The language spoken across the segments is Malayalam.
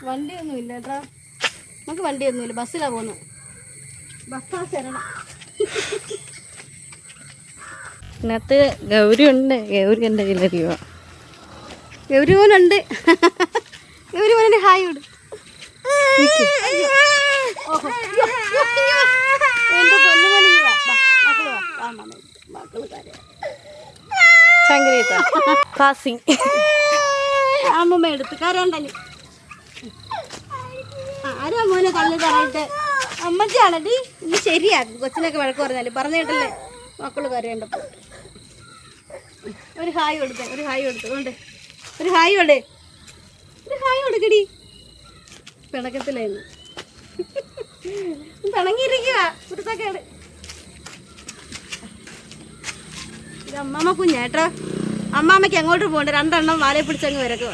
വണ്ടിയൊന്നുമില്ല കേട്ടോ, നമുക്ക് വണ്ടിയൊന്നുമില്ല, ബസ്സിലാണ് പോകുന്നത്. ബസ്സാ ശരണം. ഇതിനകത്ത് ഗൗരി ഉണ്ട്. ഗൗരി എൻ്റെ കയ്യിലറിയുക. ഗൗരി മോനുണ്ട്. ഗൗരി മോനെ ഹായ് വിട്. എൻ്റെ പൊന്നുമോനി മക്കള് വാ, മക്കള് ചങ്കരീത്ത പാസിങ് അമ്മമ്മ എടുത്ത് കരണ്ടല്ലേ. ആരാ മോനെ തള്ളി തറയിട്ട്? അമ്മച്ചാണടി. ഇനി ശരിയാക്കും. കൊച്ചിനൊക്കെ വഴക്ക് പറഞ്ഞു കേട്ടല്ലേ മക്കള് കരയണ്ടപ്പോൾ. ഒരു ഹായ് കൊടുത്തേ, ഒരു ഹായ് കൊടുത്തു കൊണ്ട് ഒരു ഹായ് കൊടു, ഒരു ഹായ് കൊടുക്കടി. പിണക്കത്തിലായിരുന്നു, പിണങ്ങിയിരിക്കുക കുരുത്തക്കേട്. ഇത് അമ്മാമ്മ കുഞ്ഞേട്ടോ. അമ്മാമ്മയ്ക്ക് എങ്ങോട്ട് പോകണ്ട, രണ്ടെണ്ണം വാലയെ പിടിച്ചങ്ങ് വരക്കുക.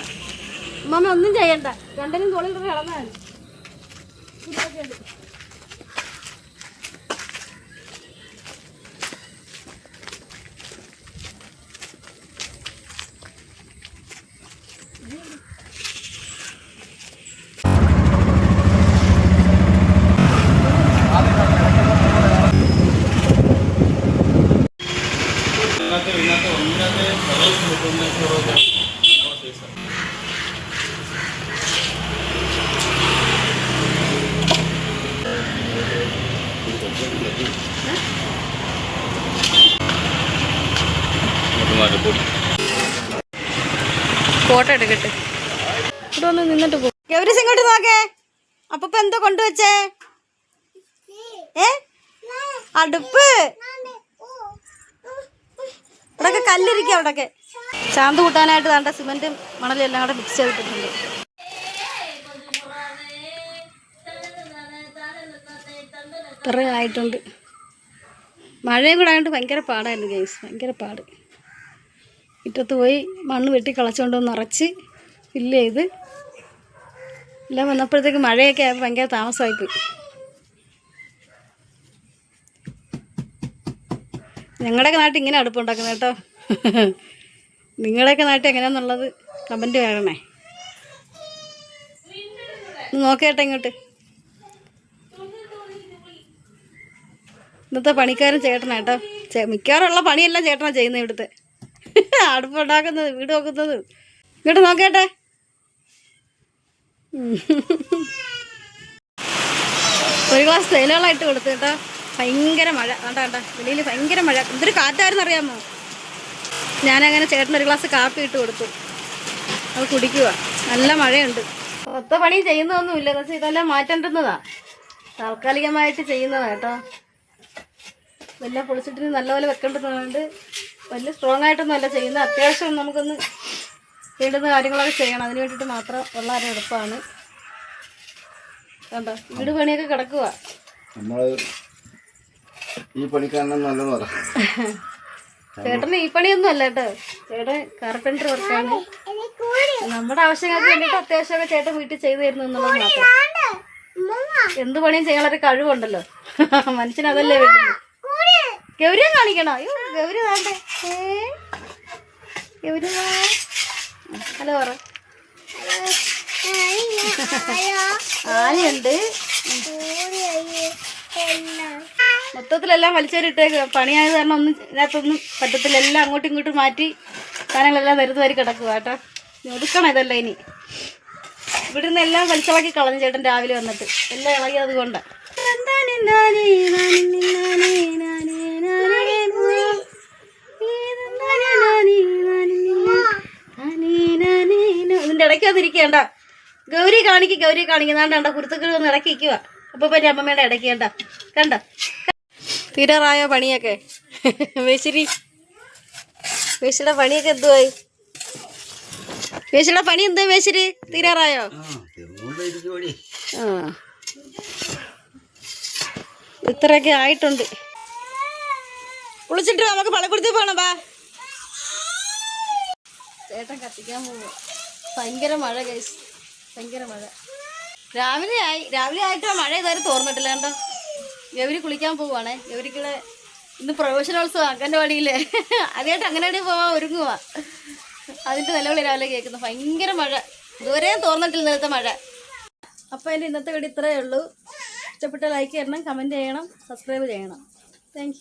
അമ്മാമ്മ ഒന്നും ചെയ്യണ്ട, രണ്ടിനും തോളിൽ കിടന്നാൽ കുരുത്തക്കേട്. ഫോട്ടോ എടുക്കട്ടെ. ഇവിടെ ഒന്ന് നിന്നിട്ട് പോകും. ഗൗരീസ് ഇങ്ങോട്ട് നോക്കേ. അപ്പൊ എന്തോ കൊണ്ടുവച്ചേ? അടുപ്പ്. ഇവിടൊക്കെ കല്ലിരിക്കുക. അവിടൊക്കെ ചാന്ത് കൂട്ടാനായിട്ട് വേണ്ട സിമെന്റും മണലും എല്ലാം കൂടെ മിക്സ് ചെയ്തിട്ടുണ്ട്. ഇത്രയായിട്ടുണ്ട്. മഴയും കൂടെ ആയതുകൊണ്ട് ഭയങ്കര പാടായിരുന്നു ഗൈസ്, ഭയങ്കര പാട്. മുറ്റത്ത് പോയി മണ്ണ് വെട്ടി കളച്ചുകൊണ്ട് നിറച്ച് ഫില്ല് ചെയ്ത് എല്ലാം വന്നപ്പോഴത്തേക്ക് മഴയൊക്കെ ആയപ്പോൾ ഭയങ്കര താമസമായിപ്പോയി. ഞങ്ങളുടെയൊക്കെ നാട്ടിൽ ഇങ്ങനെ അടുപ്പുണ്ടാക്കുന്നത് കേട്ടോ. നിങ്ങളുടെയൊക്കെ നാട്ടിൽ എങ്ങനെയാണെന്നുള്ളത് കമൻറ്റ് വേണേ. നോക്കേട്ടെ ഇങ്ങോട്ട്. ഇന്നത്തെ പണിക്കാരൻ ചേട്ടനാട്ടോ. മിക്കവാറുള്ള പണിയെല്ലാം ചേട്ടനാണ് ചെയ്യുന്നത്. ഇവിടുത്തെ അടുപ്പുണ്ടാക്കുന്നത്, വീട് വെക്കുന്നത്. ഇങ്ങോട്ട് നോക്കേട്ടെ. ഒരു ഗ്ലാസ് തേയിലകളായിട്ട് കൊടുത്തു കേട്ടോ. ഭയങ്കര മഴ കണ്ട വെളിയിൽ ഭയങ്കര മഴ. എന്തൊരു കാറ്റായിരുന്നു അറിയാമോ. ഞാനങ്ങനെ ചേട്ടനൊരു ഗ്ലാസ് കാപ്പി ഇട്ട് കൊടുത്തു. അത് കുടിക്കുക. നല്ല മഴയുണ്ട്. ഒത്ത പണി ചെയ്യുന്നതൊന്നുമില്ല. എന്ന് വെച്ചാൽ ഇതെല്ലാം മാറ്റേണ്ടുന്നതാ. താൽക്കാലികമായിട്ട് ചെയ്യുന്നതാ കേട്ടോ. ഇതെല്ലാം പൊളിച്ചിട്ട് നല്ലപോലെ വെക്കേണ്ടതുകൊണ്ട് വലിയ സ്ട്രോങ് ആയിട്ടൊന്നും അല്ല ചെയ്യുന്നത്. അത്യാവശ്യം നമുക്കൊന്ന് വേണ്ടുന്ന കാര്യങ്ങളൊക്കെ ചെയ്യണം. അതിന് വേണ്ടിയിട്ട് മാത്രം ഉള്ള ഒരു എളുപ്പമാണ്. കണ്ടോ വീട് പണിയൊക്കെ കിടക്കുക. ചേട്ടന് ഈ പണിയൊന്നും അല്ല കേട്ടോ. ചേട്ടൻ കാർപ്പൻറ്റർ വർക്കാണ്. നമ്മുടെ ആവശ്യങ്ങൾക്ക് വേണ്ടിയിട്ട് അത്യാവശ്യമൊക്കെ ചേട്ടൻ വീട്ടിൽ ചെയ്തു തരുന്നു എന്നുള്ളത് മാത്രം. എന്ത് പണിയും ചെയ്യാനൊരു കഴിവുണ്ടല്ലോ മനുഷ്യനതല്ലേ വേണ്ടത്. ഗൗരിയെ കാണിക്കണോ? അയ്യോ ഗൗരി വേണ്ടേ. ഗൗരി ഹലോ പറ. ആനയുണ്ട്. മൊത്തത്തിലെല്ലാം വലിച്ചേരിട്ടേക്ക്. പണിയായത് കാരണം ഒന്നും ഇതിനകത്തൊന്നും പറ്റത്തില്ല. എല്ലാം അങ്ങോട്ടും ഇങ്ങോട്ടും മാറ്റി സാധനങ്ങളെല്ലാം വരുന്ന വരി കിടക്കുക കേട്ടോ. ഒതുക്കണം ഇതല്ല ഇനി. ഇവിടെ നിന്ന് എല്ലാം വലിച്ചിളക്കി കളഞ്ഞു ചേട്ടൻ രാവിലെ വന്നിട്ട്. എല്ലാം ഇളകി അതുകൊണ്ടാണ്. ഇതിൻ്റെ ഇടയ്ക്ക് വന്നിരിക്കേണ്ട. ഗൗരി കാണിക്കുന്നാണ്ട കുരുത്തക്കിഴി ഒന്ന് ഇടയ്ക്ക് ഇരിക്കുക. അപ്പൊ പറ്റി അമ്മമ്മയുടെ ഇടയ്ക്ക് കണ്ട തീരാറായോ പണിയൊക്കെ? വേശിയുടെ പണിയൊക്കെ എന്തുവായി? വേശിയുടെ പണി എന്താ വേശിരി? തീരാറായോ? ഇത്രയൊക്കെ ആയിട്ടുണ്ട്. കുളിച്ചിട്ട് നമുക്ക് പളക്കുടുത്തി പോകണം. വാ ചേട്ടൻ കത്തിക്കാൻ പോവുക. ഭയങ്കര മഴ ഗൈസ്, ഭയങ്കര മഴ. രാവിലെ ആയിട്ടോ മഴ ഇതുവരെ തോർന്നിട്ടില്ല കണ്ടോ. ഗൗരി കുളിക്കാൻ പോവുകയാണേ. ഗൗരിക്കുള്ള ഇന്ന് പ്രവേശനോത്സവം അംഗൻവാടിയില്ലേ. അതായിട്ട് അംഗൻവാടി പോവാൻ ഒരുങ്ങുക. അതിൻ്റെ നിലവിളി രാവിലെ കേൾക്കുന്നു. ഭയങ്കര മഴ, ഇതുവരെയും തോർന്നിട്ടില്ല ഇന്നലത്തെ മഴ. അപ്പോൾ എൻ്റെ ഇന്നത്തെ വീഡിയോ ഇത്രയേ ഉള്ളൂ. ഇഷ്ടപ്പെട്ട ലൈക്ക് ചെയ്യണം, കമൻറ്റ് ചെയ്യണം, സബ്സ്ക്രൈബ് ചെയ്യണം. താങ്ക്